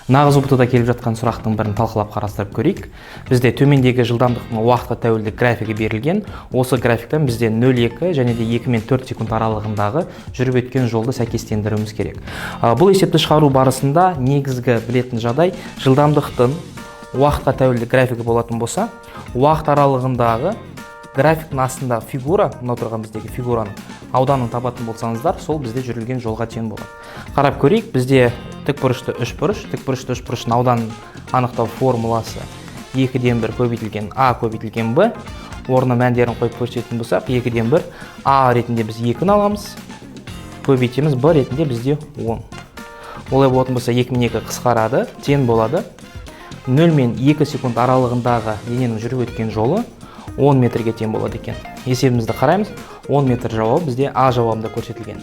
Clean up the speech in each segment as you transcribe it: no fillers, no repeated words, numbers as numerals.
Нағыз ұбт-да келіп жатқан сұрақтың бірін талқылап қарастырып көрейік. Бізде төмендегі жылдамдықтың уақытқа тәуелді графигі берілген. Осы графиктен бізде 0,2 және де 2 мен 4 секунд аралығындағы жүріп өткен жолды сәйкестендіруіміз керек. Бұл есепті шығару барысында негізгі білетін жағдай жылдамдықтың уақытқа тәуелді графигі болатын болса, уақыт аралығындағы графиктің астында фигура, мына тұрған біздегі фигураның ауданын табатын болсаңыздар, сол бізде жүрілген жолға тең болады. Қарап көрейік, бізде тікбұрышты үшбұрыштың ауданын анықтау формуласы 2-ден 1 көбейтілген а көбейтілген б. Орнына мәндерін қойып көрсететін болсақ, 2-ден 1 а ретінде біз 2-ні аламыз, көбейтеміз б ретінде бізде 10. Олай болатын болса 2 мен 2 қысқарады, тең болады. 0 мен 2 секунд аралығындағы дененің жүріп өткен жолы 10 метрге тең болады екен. Есебімізді қараймыз. 10 метр жауабы бізде А жауабында көрсетілген.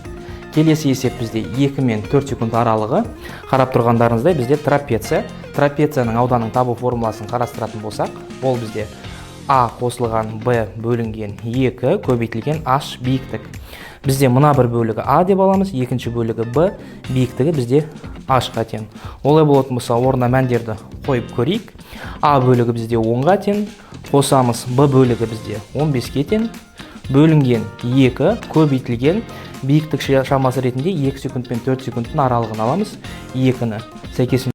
Келесі есеп бізде 2 мен 4 секунд аралығы. Қарап тұрғандарыңыздай бізде трапеция. Трапецияның ауданын табу формуласын қарастыратын болсақ, ол бізде А қосылған Б бөлінген 2 көбейтілген H биіктік. Бізде мына бір бөлігі А деп аламыз, екінші бөлігі Б, биіктігі бізде H-ға тең. Олай болатын болса, орнына мәндерді қойып көрейік. А бөлігі бізде 10-ға тең, қосамыз Б бөлігі бізде 15-ге тең, бөлінген 2 көбейтілген биіктік шамасы ретінде 2 секунд пен 4 секундтың аралығын аламыз. 2-ні сәйкес